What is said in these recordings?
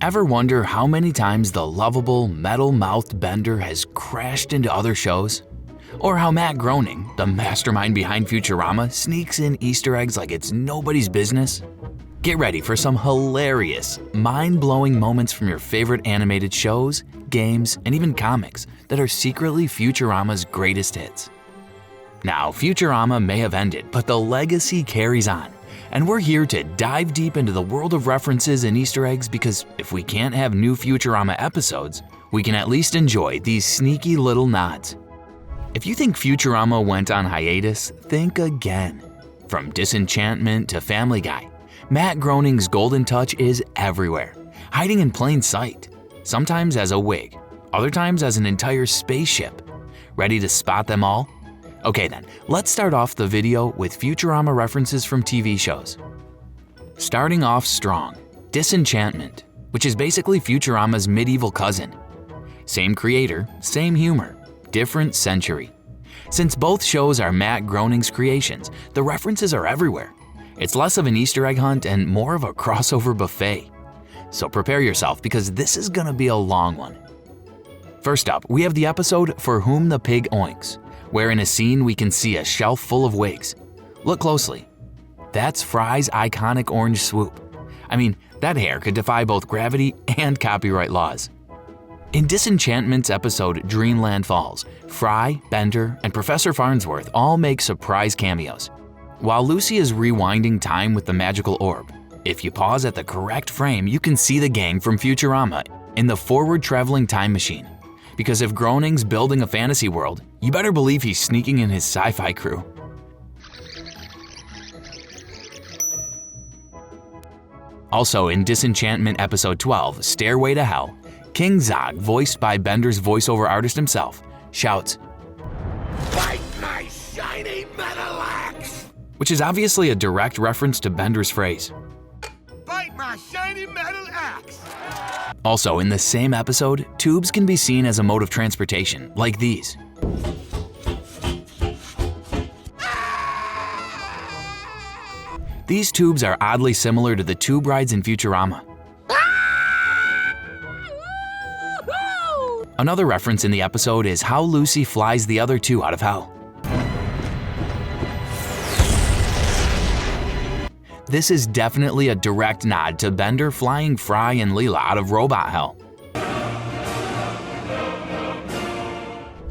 Ever wonder how many times the lovable, metal-mouthed Bender has crashed into other shows? Or how Matt Groening, the mastermind behind Futurama, sneaks in Easter eggs like it's nobody's business? Get ready for some hilarious, mind-blowing moments from your favorite animated shows, games, and even comics that are secretly Futurama's greatest hits. Now, Futurama may have ended, but the legacy carries on. And we're here to dive deep into the world of references and Easter eggs because if we can't have new Futurama episodes, we can at least enjoy these sneaky little nods. If you think Futurama went on hiatus, think again. From Disenchantment to Family Guy, Matt Groening's golden touch is everywhere, hiding in plain sight, sometimes as a wig, other times as an entire spaceship. Ready to spot them all? Okay then, let's start off the video with Futurama references from TV shows. Starting off strong, Disenchantment, which is basically Futurama's medieval cousin. Same creator, same humor, different century. Since both shows are Matt Groening's creations, the references are everywhere. It's less of an Easter egg hunt and more of a crossover buffet. So prepare yourself because this is gonna be a long one. First up, we have the episode For Whom the Pig Oinks, where in a scene we can see a shelf full of wigs. Look closely. That's Fry's iconic orange swoop. I mean, that hair could defy both gravity and copyright laws. In Disenchantment's episode Dreamland Falls, Fry, Bender, and Professor Farnsworth all make surprise cameos. While Lucy is rewinding time with the magical orb, if you pause at the correct frame, you can see the gang from Futurama in the forward-traveling time machine. Because if Groening's building a fantasy world, you better believe he's sneaking in his sci-fi crew. Also in Disenchantment episode 12, Stairway to Hell, King Zog, voiced by Bender's voiceover artist himself, shouts, "Bite my shiny metal axe!" which is obviously a direct reference to Bender's phrase. "Bite my shiny metal axe!" Also, in the same episode, tubes can be seen as a mode of transportation, like these. These tubes are oddly similar to the tube rides in Futurama. Another reference in the episode is how Lucy flies the other two out of hell. This is definitely a direct nod to Bender flying Fry and Leela out of robot hell.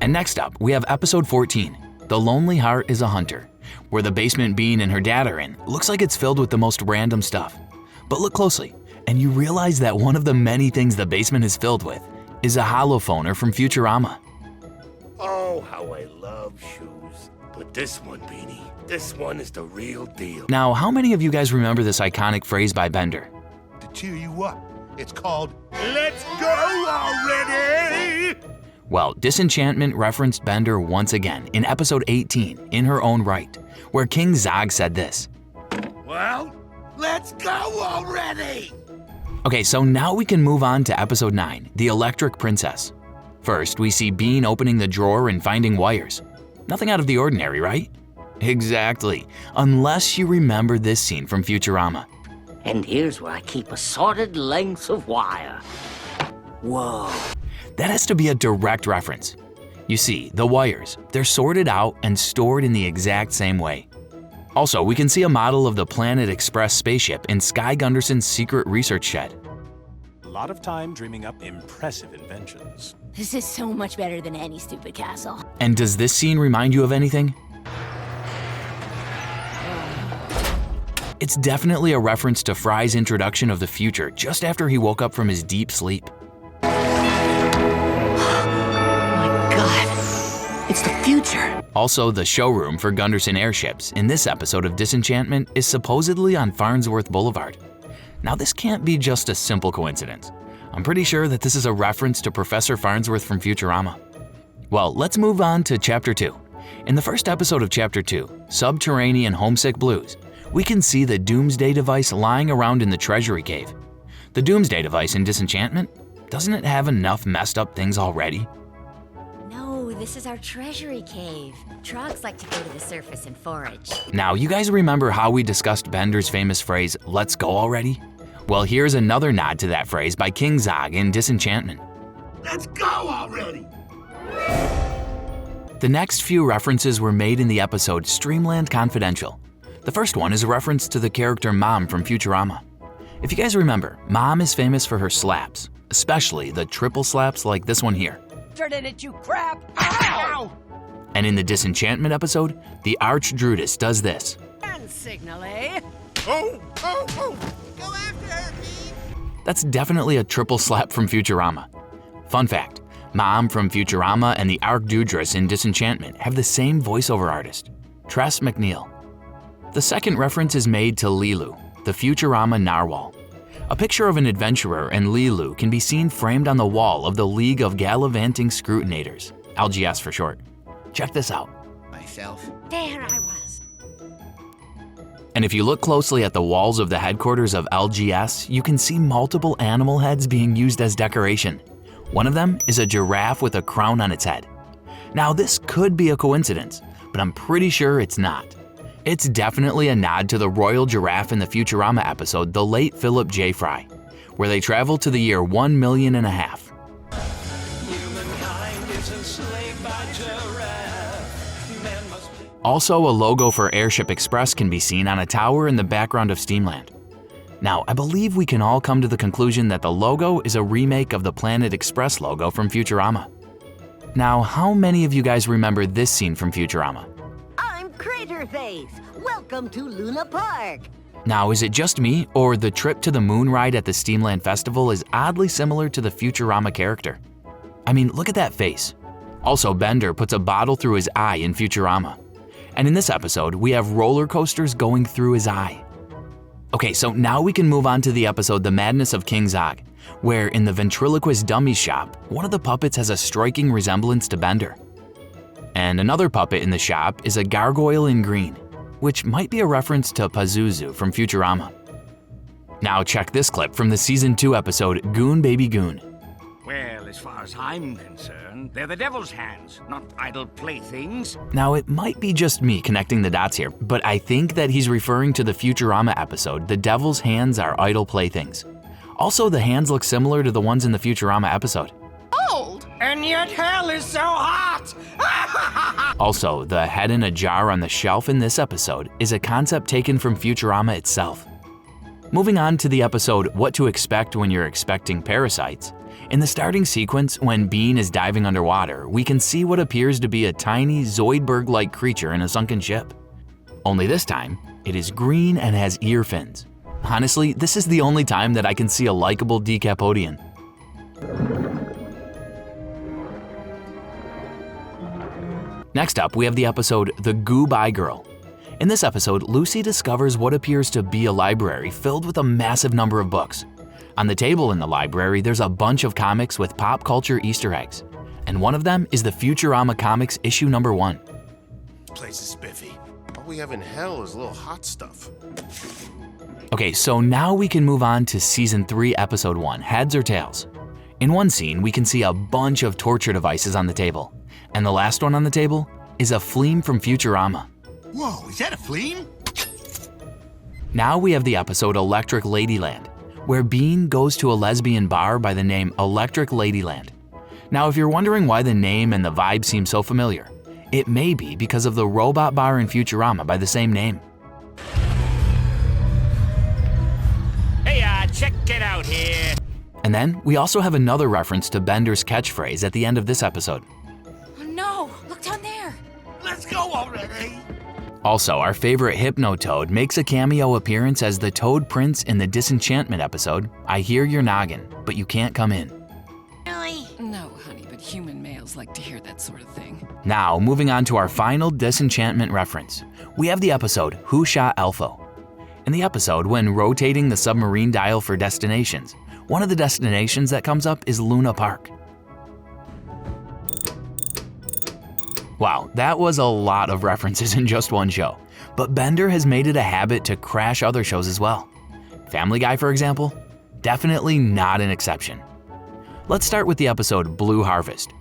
And next up, we have episode 14, The Lonely Heart is a Hunter, where the basement Bean and her dad are in looks like it's filled with the most random stuff. But look closely, and you realize that one of the many things the basement is filled with is a holophoner from Futurama. Oh, how I love shoes. But this one, Beanie, this one is the real deal. Now, how many of you guys remember this iconic phrase by Bender? To cheer you up, it's called, "Let's go already!" Well, Disenchantment referenced Bender once again in episode 18, In Her Own Right, where King Zog said this. Well, let's go already! Okay, so now we can move on to episode 9, The Electric Princess. First, we see Bean opening the drawer and finding wires. Nothing out of the ordinary, right? Exactly, unless you remember this scene from Futurama. And here's where I keep assorted lengths of wire. Whoa. That has to be a direct reference. You see, the wires, they're sorted out and stored in the exact same way. Also, we can see a model of the Planet Express spaceship in Sky Gunderson's secret research shed. A lot of time dreaming up impressive inventions. This is so much better than any stupid castle. And does this scene remind you of anything? It's definitely a reference to Fry's introduction of the future just after he woke up from his deep sleep. It's the future. Also, the showroom for Gunderson airships in this episode of Disenchantment is supposedly on Farnsworth Boulevard. Now, this can't be just a simple coincidence. I'm pretty sure that this is a reference to Professor Farnsworth from Futurama. Well, let's move on to Chapter 2. In the first episode of Chapter 2, Subterranean Homesick Blues, we can see the Doomsday device lying around in the Treasury Cave. The Doomsday device in Disenchantment? Doesn't it have enough messed up things already? This is our treasury cave. Trogs like to go to the surface and forage. Now, you guys remember how we discussed Bender's famous phrase, "Let's go already"? Well, here's another nod to that phrase by King Zog in Disenchantment. Let's go already! The next few references were made in the episode Streamland Confidential. The first one is a reference to the character Mom from Futurama. If you guys remember, Mom is famous for her slaps, especially the triple slaps like this one here. Turn it, you crap! Ow! And in the Disenchantment episode, the Archdruidess does this. And signal, eh? Oh! Go after her, Pete! That's definitely a triple slap from Futurama. Fun fact, Mom from Futurama and the Archdruidess in Disenchantment have the same voiceover artist, Tress MacNeille. The second reference is made to Lilu, the Futurama narwhal. A picture of an adventurer and Lilu can be seen framed on the wall of the League of Gallivanting Scrutinators, LGS for short. Check this out. Myself. There I was. And if you look closely at the walls of the headquarters of LGS, you can see multiple animal heads being used as decoration. One of them is a giraffe with a crown on its head. Now this could be a coincidence, but I'm pretty sure it's not. It's definitely a nod to the royal giraffe in the Futurama episode The Late Philip J. Fry, where they travel to the year 1.5 million. Also, a logo for Airship Express can be seen on a tower in the background of Steamland. Now, I believe we can all come to the conclusion that the logo is a remake of the Planet Express logo from Futurama. Now, how many of you guys remember this scene from Futurama? I'm Craterface. Welcome to Luna Park. Now, is it just me, or the trip to the moon ride at the Steamland Festival is oddly similar to the Futurama character? I mean, look at that face. Also, Bender puts a bottle through his eye in Futurama. And in this episode, we have roller coasters going through his eye. Okay, so now we can move on to the episode The Madness of King Zog, where in the ventriloquist dummies shop, one of the puppets has a striking resemblance to Bender. And another puppet in the shop is a gargoyle in green, which might be a reference to Pazuzu from Futurama. Now check this clip from the Season 2 episode Goon Baby Goon. Well, as far as I'm concerned, they're the devil's hands, not idle playthings. Now it might be just me connecting the dots here, but I think that he's referring to the Futurama episode The Devil's Hands Are Idle Playthings. Also, the hands look similar to the ones in the Futurama episode. Old! And yet hell is so hot! Also, the head in a jar on the shelf in this episode is a concept taken from Futurama itself. Moving on to the episode What to Expect When You're Expecting Parasites. In the starting sequence, when Bean is diving underwater, we can see what appears to be a tiny Zoidberg-like creature in a sunken ship. Only this time, it is green and has ear fins. Honestly, this is the only time that I can see a likable Decapodian. Next up, we have the episode The Goo-Bye Girl. In this episode, Lucy discovers what appears to be a library filled with a massive number of books. On the table in the library, there's a bunch of comics with pop culture Easter eggs. And one of them is the Futurama Comics issue number 1. This place is spiffy. All we have in hell is a little hot stuff. Okay, so now we can move on to Season 3, Episode 1, Heads or Tails. In one scene, we can see a bunch of torture devices on the table. And the last one on the table is a fleam from Futurama. Whoa, is that a fleam? Now we have the episode Electric Ladyland, where Bean goes to a lesbian bar by the name Electric Ladyland. Now, if you're wondering why the name and the vibe seem so familiar, it may be because of the robot bar in Futurama by the same name. Hey, check it out here. And then we also have another reference to Bender's catchphrase at the end of this episode. Oh no! Look down there! Let's go already! Also, our favorite Hypnotoad makes a cameo appearance as the Toad Prince in the Disenchantment episode, I Hear Your Noggin, But You Can't Come In. Really? No, honey, but human males like to hear that sort of thing. Now, moving on to our final Disenchantment reference, we have the episode Who Shot Elfo? In the episode, when rotating the submarine dial for destinations, one of the destinations that comes up is Luna Park. Wow, that was a lot of references in just one show, but Bender has made it a habit to crash other shows as well. Family Guy, for example, definitely not an exception. Let's start with the episode Blue Harvest.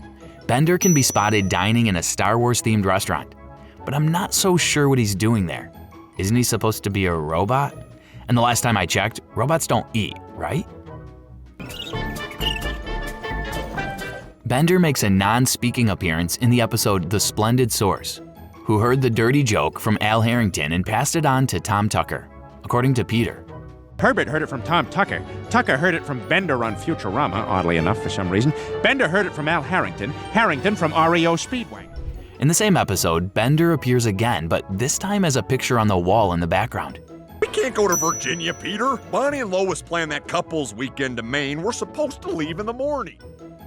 Bender can be spotted dining in a Star Wars-themed restaurant, but I'm not so sure what he's doing there. Isn't he supposed to be a robot? And the last time I checked, robots don't eat, right? Bender makes a non-speaking appearance in the episode The Splendid Source, who heard the dirty joke from Al Harrington and passed it on to Tom Tucker, according to Peter. Herbert heard it from Tom Tucker. Tucker heard it from Bender on Futurama, oddly enough for some reason. Bender heard it from Al Harrington. Harrington from REO Speedway. In the same episode, Bender appears again, but this time as a picture on the wall in the background. We can't go to Virginia, Peter. Bonnie and Lois planned that couple's weekend to Maine. We're supposed to leave in the morning.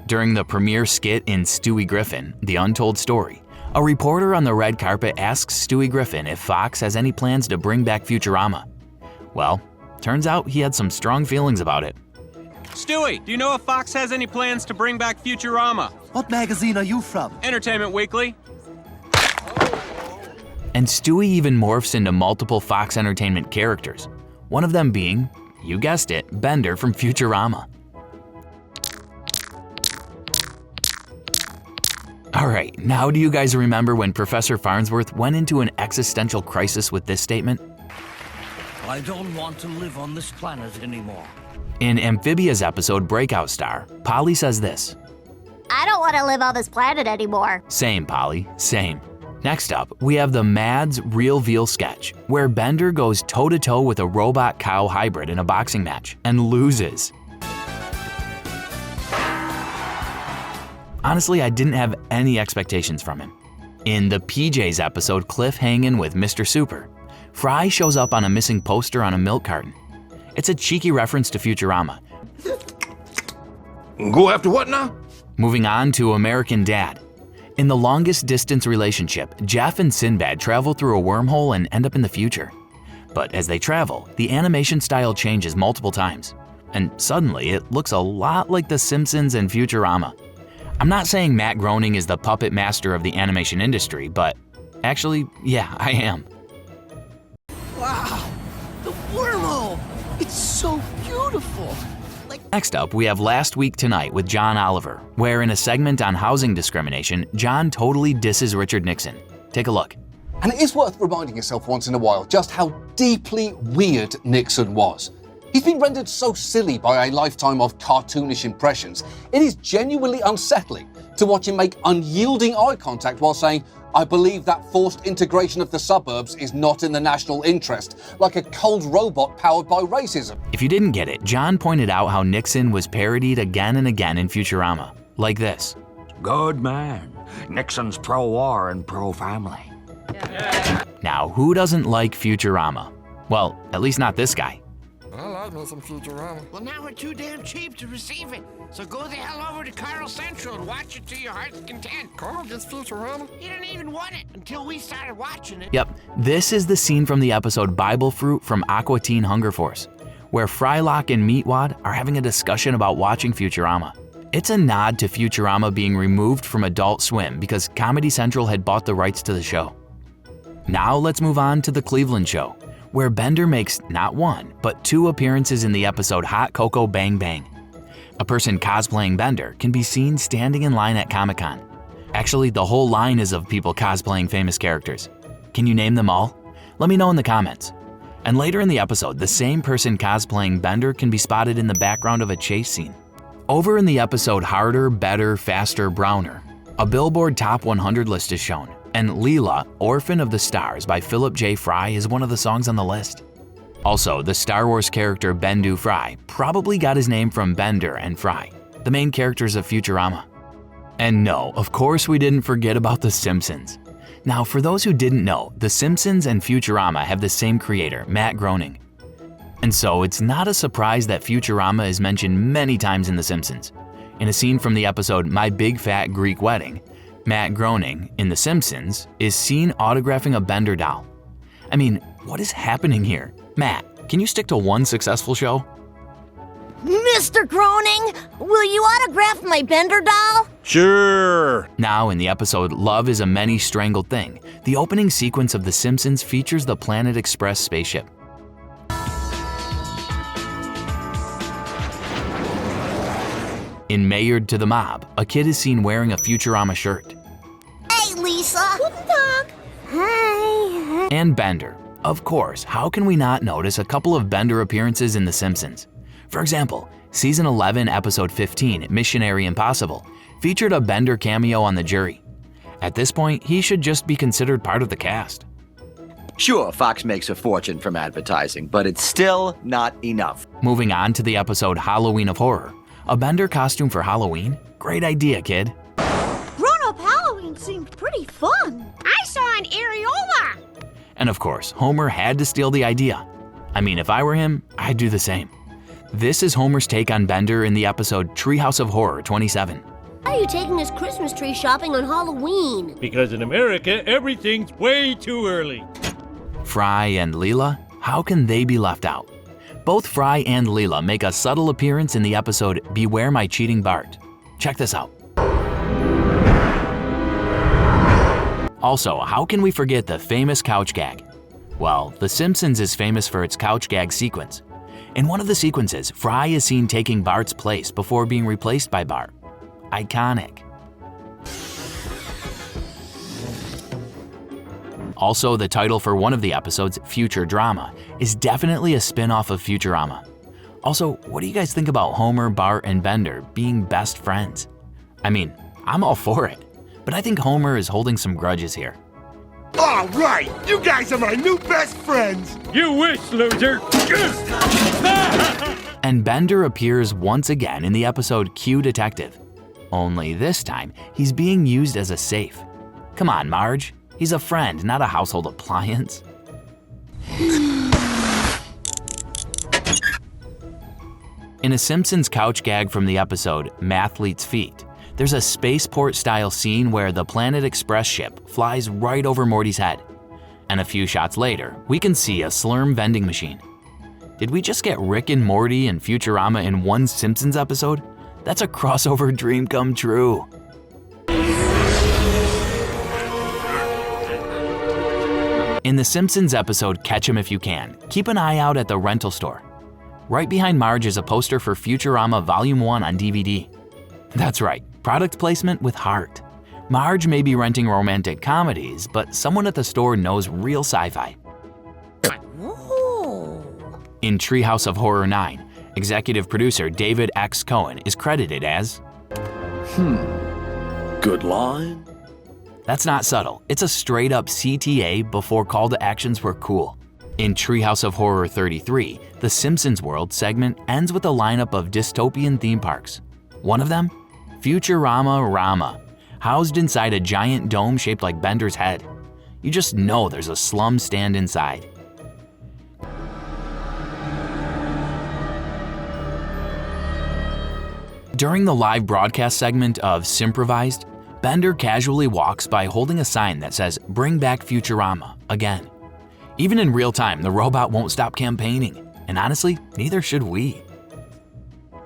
During the premiere skit in Stewie Griffin, The Untold Story, a reporter on the red carpet asks Stewie Griffin if Fox has any plans to bring back Futurama. Well, turns out he had some strong feelings about it. Stewie, do you know if Fox has any plans to bring back Futurama? What magazine are you from? Entertainment Weekly. And Stewie even morphs into multiple Fox Entertainment characters, one of them being, you guessed it, Bender from Futurama. Alright, now do you guys remember when Professor Farnsworth went into an existential crisis with this statement? I don't want to live on this planet anymore. In Amphibia's episode Breakout Star, Polly says this. I don't want to live on this planet anymore. Same, Polly, same. Next up, we have the Mads Real Veal sketch, where Bender goes toe-to-toe with a robot-cow hybrid in a boxing match and loses. Honestly, I didn't have any expectations from him. In the PJs episode Cliff Hangin' with Mr. Super, Fry shows up on a missing poster on a milk carton. It's a cheeky reference to Futurama. Go after what now? Moving on to American Dad. In the longest distance relationship, Jeff and Sinbad travel through a wormhole and end up in the future. But as they travel, the animation style changes multiple times. And suddenly, it looks a lot like The Simpsons and Futurama. I'm not saying Matt Groening is the puppet master of the animation industry, but actually, yeah, I am. Wow, the wormhole! It's so beautiful! Next up, we have Last Week Tonight with John Oliver, where in a segment on housing discrimination, John totally disses Richard Nixon. Take a look. And it is worth reminding yourself once in a while just how deeply weird Nixon was. He's been rendered so silly by a lifetime of cartoonish impressions, it is genuinely unsettling to watch him make unyielding eye contact while saying, I believe that forced integration of the suburbs is not in the national interest, like a cold robot powered by racism. If you didn't get it, John pointed out how Nixon was parodied again and again in Futurama, like this. Good man. Nixon's pro-war and pro-family. Now, who doesn't like Futurama? Well, at least not this guy. I like me some Futurama. Well, now we're too damn cheap to receive it. So go the hell over to Carl Central and watch it to your heart's content. Carl gets Futurama? He didn't even want it until we started watching it. Yep, this is the scene from the episode Bible Fruit from Aqua Teen Hunger Force, where Frylock and Meatwad are having a discussion about watching Futurama. It's a nod to Futurama being removed from Adult Swim because Comedy Central had bought the rights to the show. Now let's move on to The Cleveland Show, where Bender makes not one, but two appearances in the episode Hot Cocoa Bang Bang. A person cosplaying Bender can be seen standing in line at Comic-Con. Actually, the whole line is of people cosplaying famous characters. Can you name them all? Let me know in the comments. And later in the episode, the same person cosplaying Bender can be spotted in the background of a chase scene. Over in the episode Harder, Better, Faster, Browner, a Billboard Top 100 list is shown, and Leela, Orphan of the Stars by Philip J. Fry is one of the songs on the list. Also, the Star Wars character Bendu Fry probably got his name from Bender and Fry, the main characters of Futurama. And no, of course we didn't forget about The Simpsons. Now, for those who didn't know, The Simpsons and Futurama have the same creator, Matt Groening. And so it's not a surprise that Futurama is mentioned many times in The Simpsons. In a scene from the episode My Big Fat Greek Wedding, Matt Groening, in The Simpsons, is seen autographing a Bender doll. I mean, what is happening here? Matt, can you stick to one successful show? Mr. Groening, will you autograph my Bender doll? Sure. Now, in the episode Love is a Many Strangled Thing, the opening sequence of The Simpsons features the Planet Express spaceship. In Maynard to the Mob, a kid is seen wearing a Futurama shirt. Hey, Lisa. Guten Tag. Hi. And Bender, Of course, how can we not notice a couple of Bender appearances in The Simpsons? For example, Season 11, Episode 15, Missionary Impossible, featured a Bender cameo on the jury. At this point, he should just be considered part of the cast. Sure, Fox makes a fortune from advertising, but it's still not enough. Moving on to the episode Halloween of Horror. A Bender costume for Halloween? Great idea, kid. Grown-up Halloween seemed pretty fun. I saw an areola! And of course, Homer had to steal the idea. I mean, if I were him, I'd do the same. This is Homer's take on Bender in the episode Treehouse of Horror 27. Why are you taking us Christmas tree shopping on Halloween? Because in America, everything's way too early. Fry and Leela? How can they be left out? Both Fry and Leela make a subtle appearance in the episode Beware My Cheating Bart. Check this out. Also, how can we forget the famous couch gag? Well, The Simpsons is famous for its couch gag sequence. In one of the sequences, Fry is seen taking Bart's place before being replaced by Bart. Iconic. Also, the title for one of the episodes, Future Drama, is definitely a spin-off of Futurama. Also, what do you guys think about Homer, Bart, and Bender being best friends? I mean, I'm all for it, but I think Homer is holding some grudges here. All right, you guys are my new best friends. You wish, loser. And Bender appears once again in the episode Q Detective. Only this time, he's being used as a safe. Come on, Marge. He's a friend, not a household appliance. In a Simpsons couch gag from the episode Mathlete's Feet, there's a spaceport-style scene where the Planet Express ship flies right over Morty's head. And a few shots later, we can see a Slurm vending machine. Did we just get Rick and Morty and Futurama in one Simpsons episode? That's a crossover dream come true. In the Simpsons episode Catch 'Em If You Can, keep an eye out at the rental store. Right behind Marge is a poster for Futurama Volume 1 on DVD. That's right, product placement with heart. Marge may be renting romantic comedies, but someone at the store knows real sci-fi. In Treehouse of Horror 9, executive producer David X. Cohen is credited as... Good line. That's not subtle, it's a straight up CTA before call to actions were cool. In Treehouse of Horror 33, the Simpsons World segment ends with a lineup of dystopian theme parks. One of them? Futurama Rama, housed inside a giant dome shaped like Bender's head. You just know there's a slum stand inside. During the live broadcast segment of Simprovized, Bender casually walks by holding a sign that says, "Bring back Futurama, again." Even in real time, the robot won't stop campaigning, and honestly, neither should we.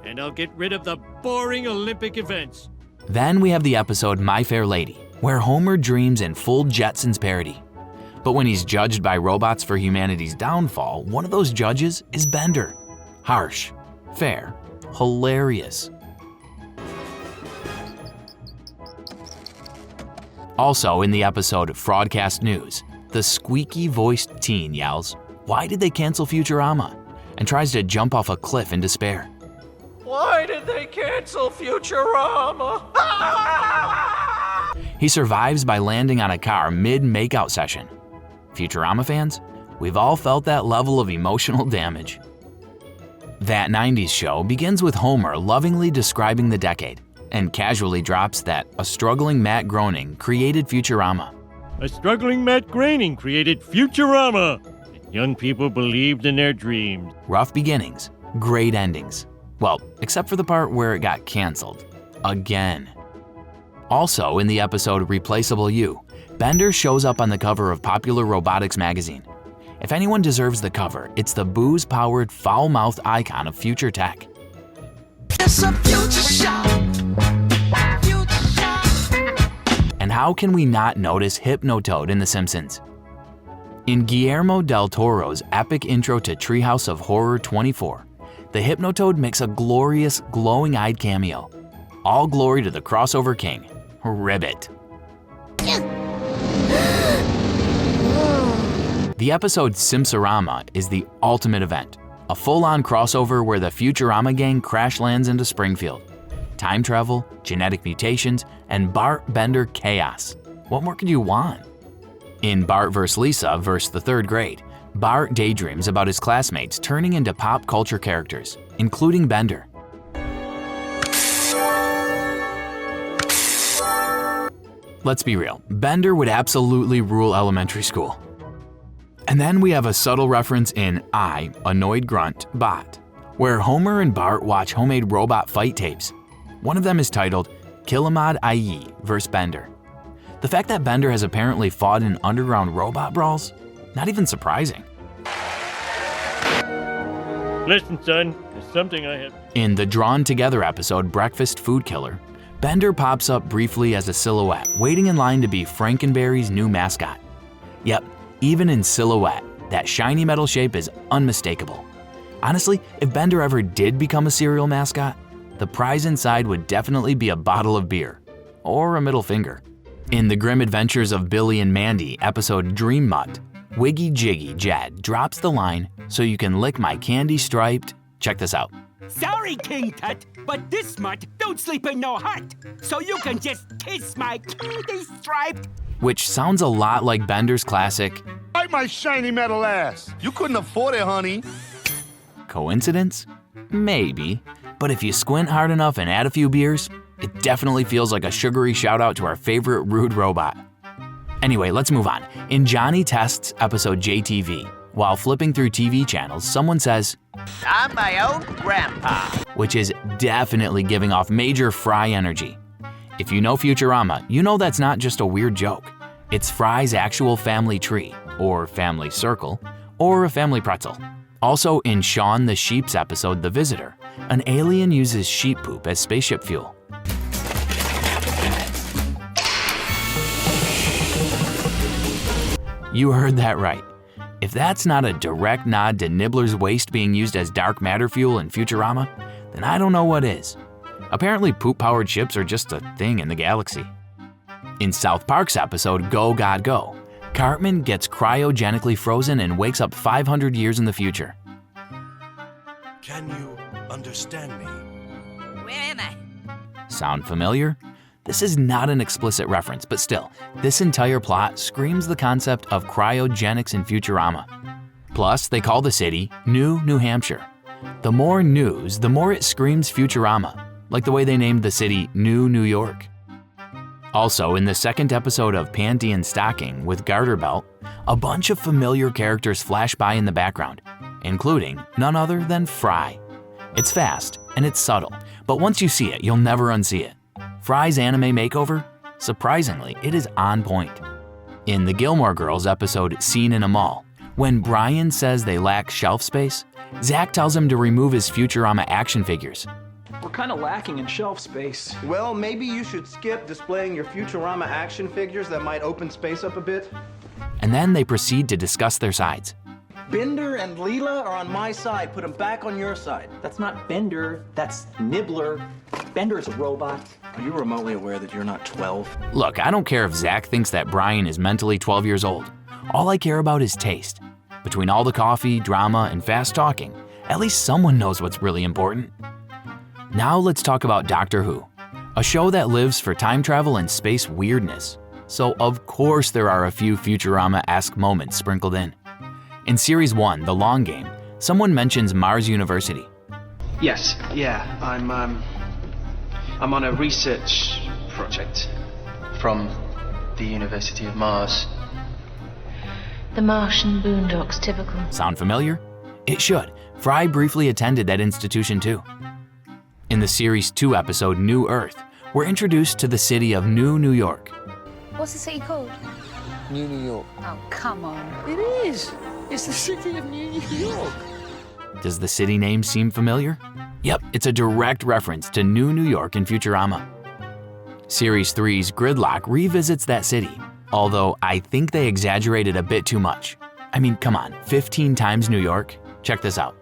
And I'll get rid of the boring Olympic events. Then we have the episode My Fair Lady, where Homer dreams in full Jetsons parody. But when he's judged by robots for humanity's downfall, one of those judges is Bender. Harsh, fair, hilarious. Also in the episode Fraudcast News, the squeaky-voiced teen yells, "Why did they cancel Futurama?" and tries to jump off a cliff in despair. Why did they cancel Futurama? He survives by landing on a car mid-makeout session. Futurama fans, we've all felt that level of emotional damage. That 90s show begins with Homer lovingly describing the decade, and casually drops that a struggling Matt Groening created Futurama. A struggling Matt Groening created Futurama, and young people believed in their dreams. Rough beginnings, great endings. Well, except for the part where it got canceled. Again. Also in the episode Replaceable You, Bender shows up on the cover of Popular Robotics magazine. If anyone deserves the cover, it's the booze-powered, foul-mouthed icon of future tech. It's a future shock. And how can we not notice Hypnotoad in The Simpsons? In Guillermo del Toro's epic intro to Treehouse of Horror 24, the Hypnotoad makes a glorious, glowing-eyed cameo. All glory to the crossover king, Ribbit. The episode Simpsorama is the ultimate event, a full-on crossover where the Futurama gang crash lands into Springfield. Time travel, genetic mutations, and Bart Bender chaos. What more could you want? In Bart vs. Lisa vs. the 3rd grade, Bart daydreams about his classmates turning into pop culture characters, including Bender. Let's be real, Bender would absolutely rule elementary school. And then we have a subtle reference in I, Annoyed Grunt, Bot, where Homer and Bart watch homemade robot fight tapes. One of them is titled Kilamad IE vs. Bender. The fact that Bender has apparently fought in underground robot brawls? Not even surprising. Listen, son, there's something I have. In the Drawn Together episode Breakfast Food Killer, Bender pops up briefly as a silhouette, waiting in line to be Frankenberry's new mascot. Yep, even in silhouette, that shiny metal shape is unmistakable. Honestly, if Bender ever did become a cereal mascot, the prize inside would definitely be a bottle of beer, or a middle finger. In The Grim Adventures of Billy and Mandy episode Dream Mutt, Wiggy Jiggy Jed drops the line, "So you can lick my candy-striped," check this out. Sorry, King Tut, but this mutt don't sleep in no hut, so you can just kiss my candy-striped. Which sounds a lot like Bender's classic, Bite my shiny metal ass. You couldn't afford it, honey. Coincidence? Maybe. But if you squint hard enough and add a few beers, it definitely feels like a sugary shout out to our favorite rude robot. Anyway, let's move on. In Johnny Test's episode JTV, while flipping through TV channels, someone says, I'm my own grandpa. which is definitely giving off major Fry energy. If you know Futurama, you know that's not just a weird joke. It's Fry's actual family tree, or family circle, or a family pretzel. Also in Shaun the Sheep's episode The Visitor, an alien uses sheep poop as spaceship fuel. You heard that right. If that's not a direct nod to Nibbler's waste being used as dark matter fuel in Futurama, then I don't know what is. Apparently poop-powered ships are just a thing in the galaxy. In South Park's episode Go God Go, Cartman gets cryogenically frozen and wakes up 500 years in the future. Can you understand me? Where am I? Sound familiar? This is not an explicit reference, but still, this entire plot screams the concept of cryogenics in Futurama. Plus, they call the city New Hampshire. The more news, the more it screams Futurama, like the way they named the city New York. Also, in the second episode of Panty and Stocking with Garter Belt, a bunch of familiar characters flash by in the background, including none other than Fry. It's fast and it's subtle, but once you see it, you'll never unsee it. Fry's anime makeover? Surprisingly, it is on point. In the Gilmore Girls episode Scene in a Mall, when Brian says they lack shelf space, Zach tells him to remove his Futurama action figures. We're kind of lacking in shelf space. Well, maybe you should skip displaying your Futurama action figures. That might open space up a bit. And then they proceed to discuss their sides. Bender and Leela are on my side. Put them back on your side. That's not Bender, that's Nibbler. Bender's a robot. Are you remotely aware that you're not 12? Look, I don't care if Zach thinks that Brian is mentally 12 years old. All I care about is taste. Between all the coffee, drama, and fast talking, at least someone knows what's really important. Now let's talk about Doctor Who, a show that lives for time travel and space weirdness. So of course there are a few Futurama-esque moments sprinkled in. In Series 1, The Long Game, someone mentions Mars University. Yes, yeah, I'm on a research project from the University of Mars. The Martian boondocks, typical. Sound familiar? It should. Fry briefly attended that institution too. In the Series 2 episode New Earth, we're introduced to the city of New York. What's the city called? New York. Oh, come on. It is. It's the city of New York. Does the city name seem familiar? Yep, it's a direct reference to New York in Futurama. Series 3's Gridlock revisits that city, although I think they exaggerated a bit too much. I mean, come on, 15 times New York? Check this out.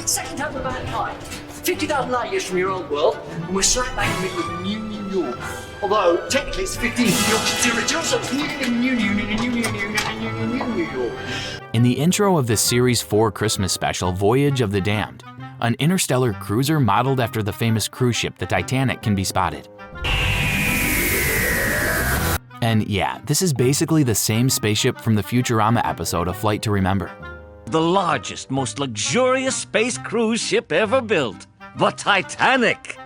Second time of mankind. 50,000 light years from your old world, and we're straight back in the middle of New York. Although, technically it's 15 New York, so it's New York. In the intro of the Series 4 Christmas special, Voyage of the Damned, an interstellar cruiser modeled after the famous cruise ship the Titanic can be spotted. And yeah, this is basically the same spaceship from the Futurama episode A Flight to Remember. The largest, most luxurious space cruise ship ever built, the Titanic.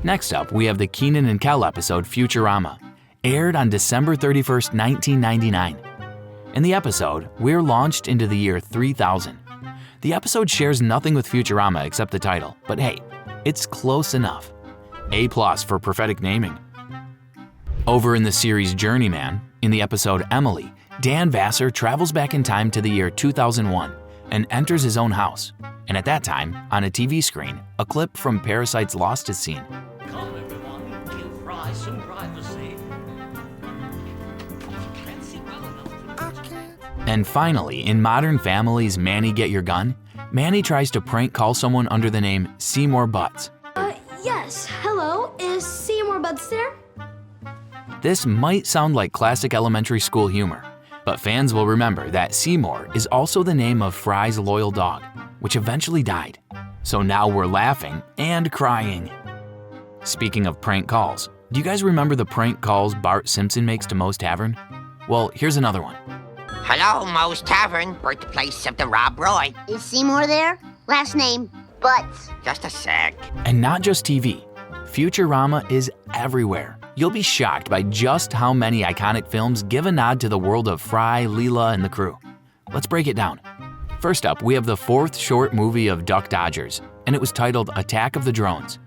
Next up, we have the Keenan and Kel episode Futurama, aired on December 31st, 1999. In the episode, we're launched into the year 3000. The episode shares nothing with Futurama except the title, but hey, it's close enough. A+ for prophetic naming. Over in the series Journeyman, in the episode Emily, Dan Vassar travels back in time to the year 2001 and enters his own house. And at that time, on a TV screen, a clip from Parasite's Lost is seen. Come everyone, give Fry some privacy. And finally, in Modern Family's Manny Get Your Gun, Manny tries to prank call someone under the name Seymour Butts. Yes, hello, is Seymour Butts there? This might sound like classic elementary school humor, but fans will remember that Seymour is also the name of Fry's loyal dog, which eventually died. So now we're laughing and crying. Speaking of prank calls, do you guys remember the prank calls Bart Simpson makes to Moe's Tavern? Well, here's another one. Hello, Moe's Tavern, birthplace of the Rob Roy. Is Seymour there? Last name, Butts. Just a sec. And not just TV. Futurama is everywhere. You'll be shocked by just how many iconic films give a nod to the world of Fry, Leela, and the crew. Let's break it down. First up, we have the fourth short movie of Duck Dodgers, and it was titled Attack of the Drones.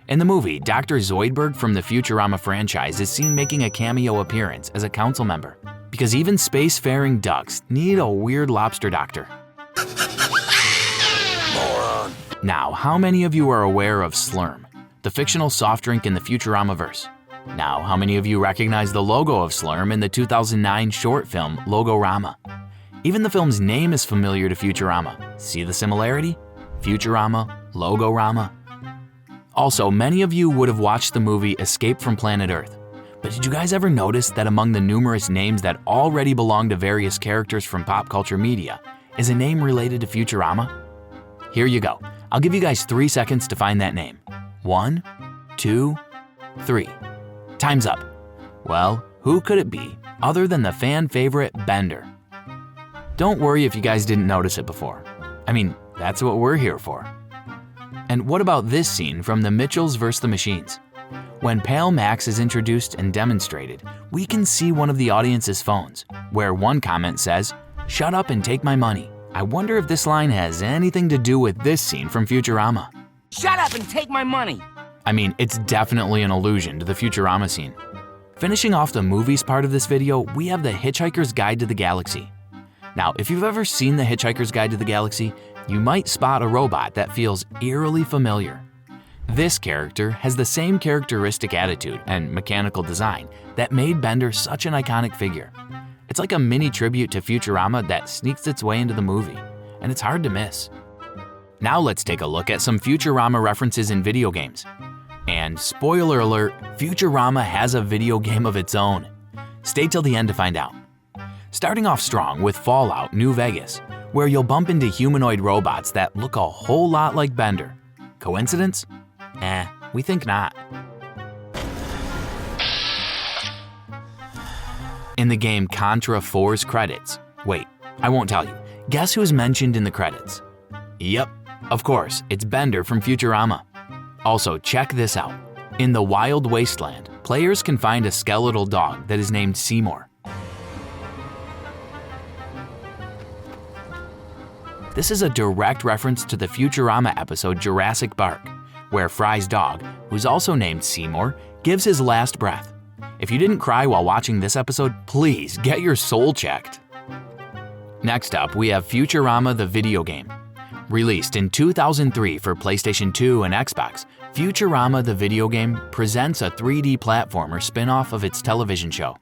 In the movie, Dr. Zoidberg from the Futurama franchise is seen making a cameo appearance as a council member, because even spacefaring ducks need a weird lobster doctor. Moron. Now, how many of you are aware of Slurm, the fictional soft drink in the Futurama-verse? Now, how many of you recognize the logo of Slurm in the 2009 short film Logorama? Even the film's name is familiar to Futurama. See the similarity? Futurama, Logorama. Also, many of you would have watched the movie Escape from Planet Earth. But did you guys ever notice that among the numerous names that already belong to various characters from pop culture media is a name related to Futurama? Here you go. I'll give you guys 3 seconds to find that name. 1, 2, 3. Time's up. Well, who could it be other than the fan favorite Bender? Don't worry if you guys didn't notice it before. I mean, that's what we're here for. And what about this scene from The Mitchells vs. the Machines? When Pale Max is introduced and demonstrated, we can see one of the audience's phones, where one comment says, "Shut up and take my money." I wonder if this line has anything to do with this scene from Futurama. Shut up and take my money. I mean, it's definitely an allusion to the Futurama scene. Finishing off the movies part of this video, we have the Hitchhiker's Guide to the Galaxy. Now, if you've ever seen the Hitchhiker's Guide to the Galaxy, you might spot a robot that feels eerily familiar. This character has the same characteristic attitude and mechanical design that made Bender such an iconic figure. It's like a mini tribute to Futurama that sneaks its way into the movie, and it's hard to miss. Now let's take a look at some Futurama references in video games. And spoiler alert, Futurama has a video game of its own. Stay till the end to find out. Starting off strong with Fallout New Vegas, where you'll bump into humanoid robots that look a whole lot like Bender. Coincidence? We think not. In the game Contra 4's credits, wait, I won't tell you. Guess who's mentioned in the credits? Yep, of course, it's Bender from Futurama. Also, check this out. In the Wild Wasteland, players can find a skeletal dog that is named Seymour. This is a direct reference to the Futurama episode Jurassic Bark, where Fry's dog, who's also named Seymour, gives his last breath. If you didn't cry while watching this episode, please get your soul checked. Next up, we have Futurama the video game. Released in 2003 for PlayStation 2 and Xbox, Futurama the video game presents a 3D platformer spin-off of its television show.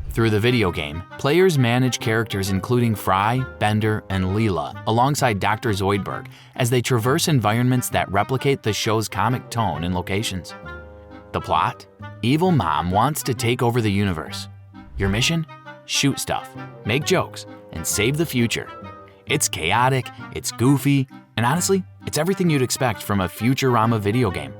Through the video game, players manage characters including Fry, Bender, and Leela alongside Dr. Zoidberg as they traverse environments that replicate the show's comic tone and locations. The plot? Evil Mom wants to take over the universe. Your mission? Shoot stuff, make jokes, and save the future. It's chaotic, it's goofy, and honestly, it's everything you'd expect from a Futurama video game.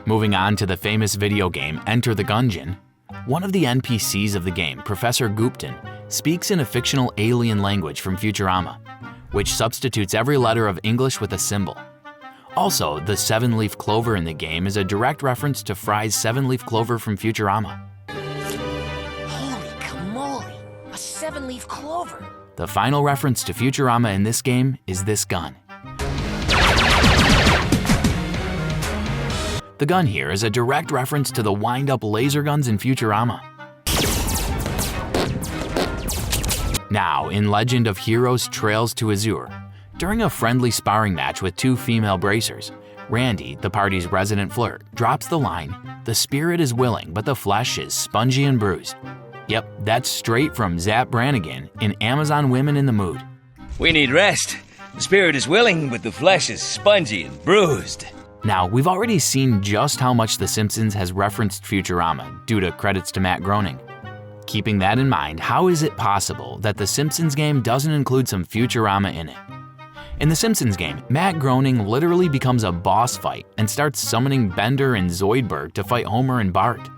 Moving on to the famous video game Enter the Gungeon, one of the NPCs of the game, Professor Gupton, speaks in a fictional alien language from Futurama, which substitutes every letter of English with a symbol. Also, the 7-leaf clover in the game is a direct reference to Fry's 7-leaf clover from Futurama. Holy camoli, a 7-leaf clover. The final reference to Futurama in this game is this gun. The gun here is a direct reference to the wind-up laser guns in Futurama. Now, in Legend of Heroes Trails to Azure, during a friendly sparring match with two female bracers, Randy, the party's resident flirt, drops the line, "The spirit is willing, but the flesh is spongy and bruised." Yep, that's straight from Zapp Brannigan in Amazon Women in the Mood. We need rest. The spirit is willing, but the flesh is spongy and bruised. Now, we've already seen just how much The Simpsons has referenced Futurama due to credits to Matt Groening. Keeping that in mind, how is it possible that The Simpsons game doesn't include some Futurama in it? In The Simpsons game, Matt Groening literally becomes a boss fight and starts summoning Bender and Zoidberg to fight Homer and Bart.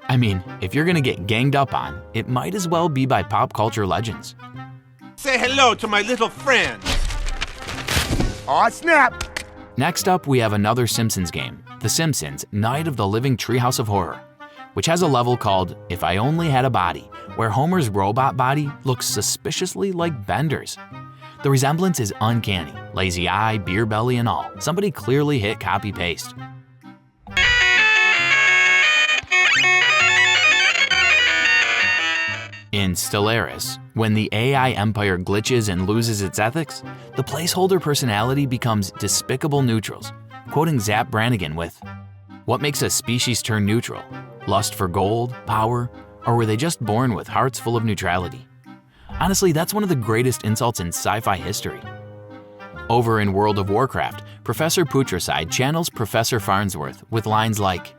I mean, if you're gonna get ganged up on, it might as well be by pop culture legends. Say hello to my little friend. Aw, snap! Next up, we have another Simpsons game, The Simpsons Night of the Living Treehouse of Horror, which has a level called If I Only Had a Body, where Homer's robot body looks suspiciously like Bender's. The resemblance is uncanny, lazy eye, beer belly and all. Somebody clearly hit copy-paste. In Stellaris, when the AI empire glitches and loses its ethics, the placeholder personality becomes despicable neutrals, quoting Zapp Brannigan with, "What makes a species turn neutral? Lust for gold, power, or were they just born with hearts full of neutrality?" Honestly, that's one of the greatest insults in sci-fi history. Over in World of Warcraft, Professor Putricide channels Professor Farnsworth with lines like,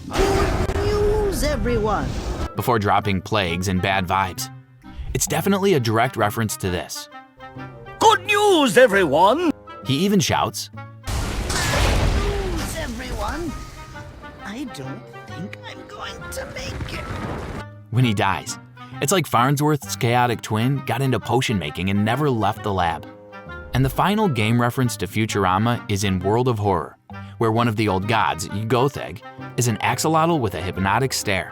"Good news, everyone," before dropping plagues and bad vibes. It's definitely a direct reference to this. Good news, everyone! He even shouts, "Good news, everyone. I don't think I'm going to make it," when he dies. It's like Farnsworth's chaotic twin got into potion making and never left the lab. And the final game reference to Futurama is in World of Horror, where one of the old gods, Gotheg, is an axolotl with a hypnotic stare.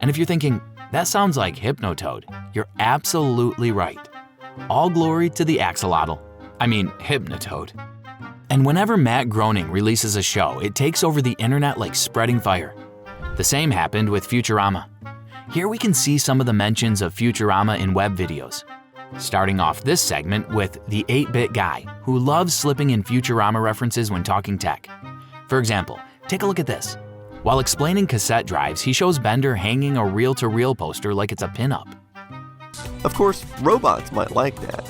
And if you're thinking, that sounds like Hypnotoad, you're absolutely right. All glory to the axolotl. I mean, Hypnotoad. And whenever Matt Groening releases a show, it takes over the internet like spreading fire. The same happened with Futurama. Here we can see some of the mentions of Futurama in web videos. Starting off this segment with the 8-bit guy, who loves slipping in Futurama references when talking tech. For example, take a look at this. While explaining cassette drives, he shows Bender hanging a reel-to-reel poster like it's a pinup. Of course, robots might like that.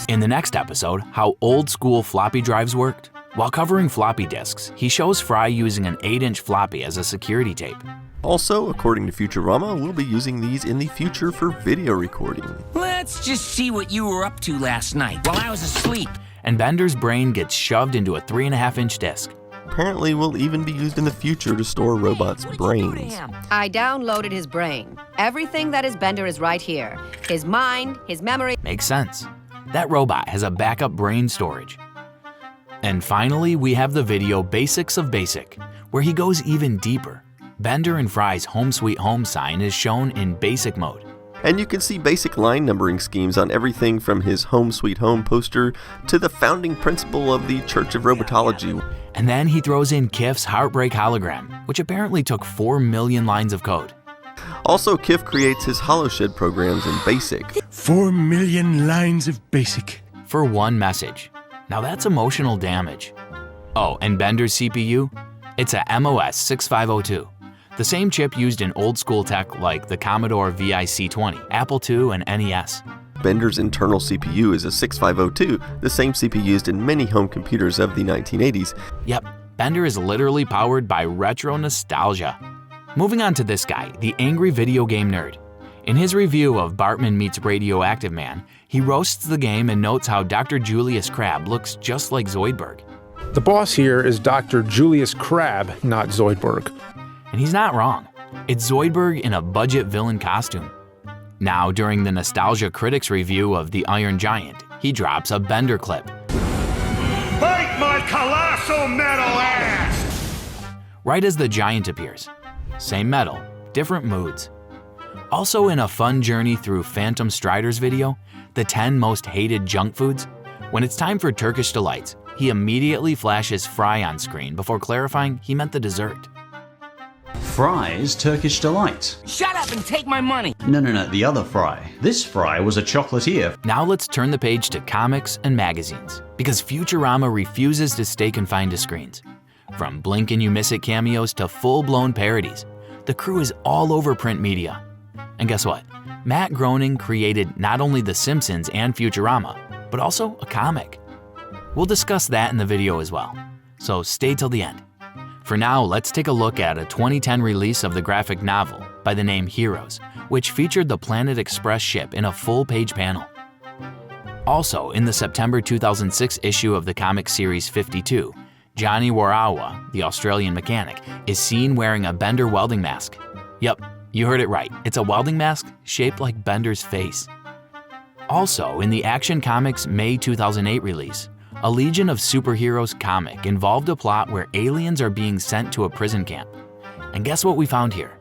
In the next episode, how old-school floppy drives worked. While covering floppy disks, he shows Fry using an 8-inch floppy as a security tape. Also, according to Futurama, we'll be using these in the future for video recording. Let's just see what you were up to last night while I was asleep. And Bender's brain gets shoved into a 3.5-inch disc. Apparently, will even be used in the future to store robots' brains. I downloaded his brain. Everything that is Bender is right here. His mind, his memory. Makes sense. That robot has a backup brain storage. And finally, we have the video Basics of Basic, where he goes even deeper. Bender and Fry's Home Sweet Home sign is shown in basic mode. And you can see basic line numbering schemes on everything from his Home Sweet Home poster to the founding principle of the Church of Robotology. And then he throws in Kif's Heartbreak hologram, which apparently took 4 million lines of code. Also, Kif creates his HoloShed programs in BASIC. 4 million lines of BASIC. For one message. Now that's emotional damage. Oh, and Bender's CPU? It's a MOS 6502. The same chip used in old school tech like the Commodore VIC-20, Apple II, and NES. Bender's internal CPU is a 6502, the same CPU used in many home computers of the 1980s. Yep, Bender is literally powered by retro nostalgia. Moving on to this guy, the angry video game nerd. In his review of Bartman Meets Radioactive Man, he roasts the game and notes how Dr. Julius Crabbe looks just like Zoidberg. The boss here is Dr. Julius Crabbe, not Zoidberg. And he's not wrong. It's Zoidberg in a budget villain costume. Now, during the Nostalgia Critics review of The Iron Giant, he drops a Bender clip. Bite my colossal metal ass! Right as the giant appears. Same metal, different moods. Also in a fun journey through Phantom Strider's video, the 10 most hated junk foods, when it's time for Turkish delights, he immediately flashes fry on screen before clarifying he meant the dessert. Fry is Turkish delight. Shut up and take my money! No, the other fry. This fry was a chocolatier. Now let's turn the page to comics and magazines, because Futurama refuses to stay confined to screens. From blink and you miss it cameos to full-blown parodies, the crew is all over print media. And guess what? Matt Groening created not only The Simpsons and Futurama, but also a comic. We'll discuss that in the video as well, so stay till the end. For now, let's take a look at a 2010 release of the graphic novel by the name Heroes, which featured the Planet Express ship in a full-page panel. Also, in the September 2006 issue of the comic series 52, Johnny Warawa, the Australian mechanic, is seen wearing a Bender welding mask. Yup, you heard it right, it's a welding mask shaped like Bender's face. Also, in the Action Comics May 2008 release, a Legion of Superheroes comic involved a plot where aliens are being sent to a prison camp. And guess what we found here?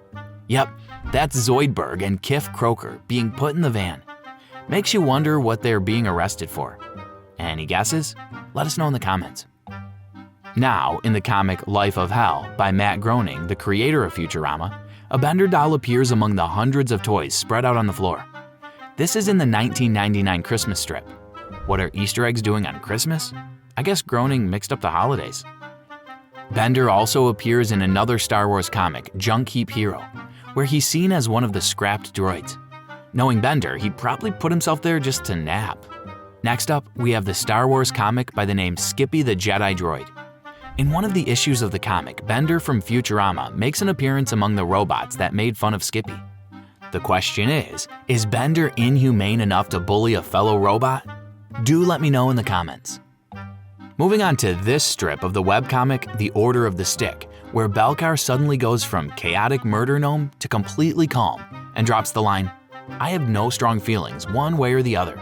Yep, that's Zoidberg and Kif Kroker being put in the van. Makes you wonder what they're being arrested for. Any guesses? Let us know in the comments. Now, in the comic Life of Hell by Matt Groening, the creator of Futurama, a Bender doll appears among the hundreds of toys spread out on the floor. This is in the 1999 Christmas strip. What are Easter eggs doing on Christmas? I guess Groening mixed up the holidays. Bender also appears in another Star Wars comic, Junk Heap Hero, where he's seen as one of the scrapped droids. Knowing Bender, he probably put himself there just to nap. Next up, we have the Star Wars comic by the name Skippy the Jedi Droid. In one of the issues of the comic, Bender from Futurama makes an appearance among the robots that made fun of Skippy. The question is Bender inhumane enough to bully a fellow robot? Do let me know in the comments. Moving on to this strip of the webcomic, The Order of the Stick, where Belkar suddenly goes from chaotic murder gnome to completely calm and drops the line, "I have no strong feelings one way or the other."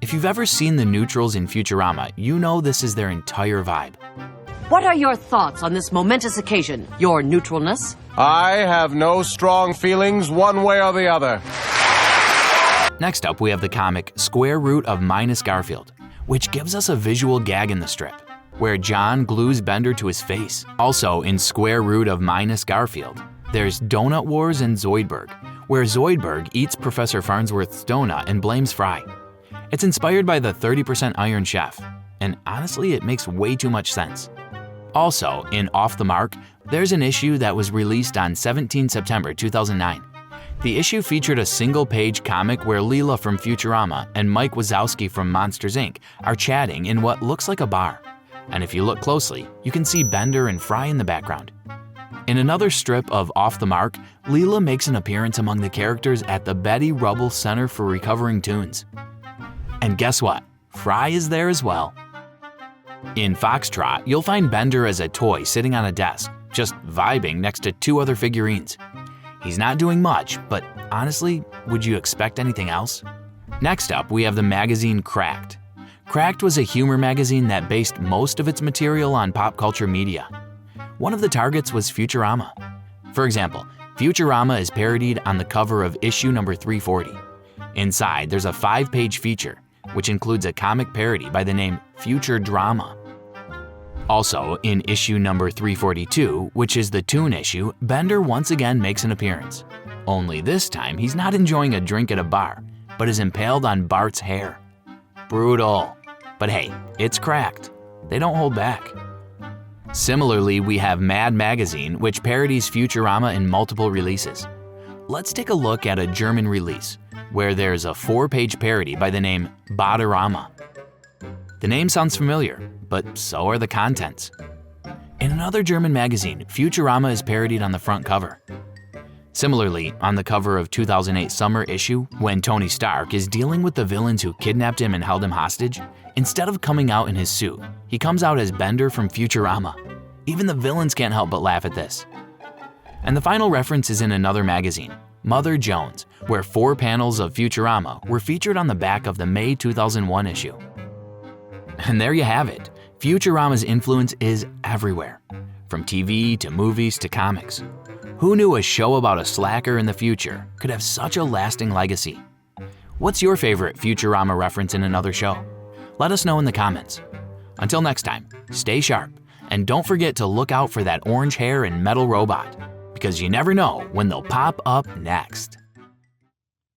If you've ever seen the neutrals in Futurama, you know this is their entire vibe. What are your thoughts on this momentous occasion, your neutralness? I have no strong feelings one way or the other. Next up, we have the comic Square Root of Minus Garfield, which gives us a visual gag in the strip, where John glues Bender to his face. Also, in Square Root of Minus Garfield, there's Donut Wars and Zoidberg, where Zoidberg eats Professor Farnsworth's donut and blames Fry. It's inspired by the 30% Iron Chef, and honestly, it makes way too much sense. Also, in Off the Mark, there's an issue that was released on 17 September 2009. The issue featured a single-page comic where Leela from Futurama and Mike Wazowski from Monsters, Inc. are chatting in what looks like a bar. And if you look closely, you can see Bender and Fry in the background. In another strip of Off the Mark, Leela makes an appearance among the characters at the Betty Rubble Center for Recovering Toons. And guess what? Fry is there as well. In Foxtrot, you'll find Bender as a toy sitting on a desk, just vibing next to two other figurines. He's not doing much, but honestly, would you expect anything else? Next up, we have the magazine Cracked. Cracked was a humor magazine that based most of its material on pop culture media. One of the targets was Futurama. For example, Futurama is parodied on the cover of issue number 340. Inside, there's a 5-page feature, which includes a comic parody by the name Future Drama. Also, in issue number 342, which is the Toon issue, Bender once again makes an appearance. Only this time, he's not enjoying a drink at a bar, but is impaled on Bart's hair. Brutal. But hey, it's Cracked. They don't hold back. Similarly, we have Mad Magazine, which parodies Futurama in multiple releases. Let's take a look at a German release, where there's a 4-page parody by the name Baderama. The name sounds familiar, but so are the contents. In another German magazine, Futurama is parodied on the front cover. Similarly, on the cover of 2008 summer issue, when Tony Stark is dealing with the villains who kidnapped him and held him hostage, instead of coming out in his suit, he comes out as Bender from Futurama. Even the villains can't help but laugh at this. And the final reference is in another magazine, Mother Jones, where 4 panels of Futurama were featured on the back of the May 2001 issue. And there you have it. Futurama's influence is everywhere, from TV to movies to comics. Who knew a show about a slacker in the future could have such a lasting legacy? What's your favorite Futurama reference in another show? Let us know in the comments. Until next time, stay sharp, and don't forget to look out for that orange hair and metal robot, because you never know when they'll pop up next.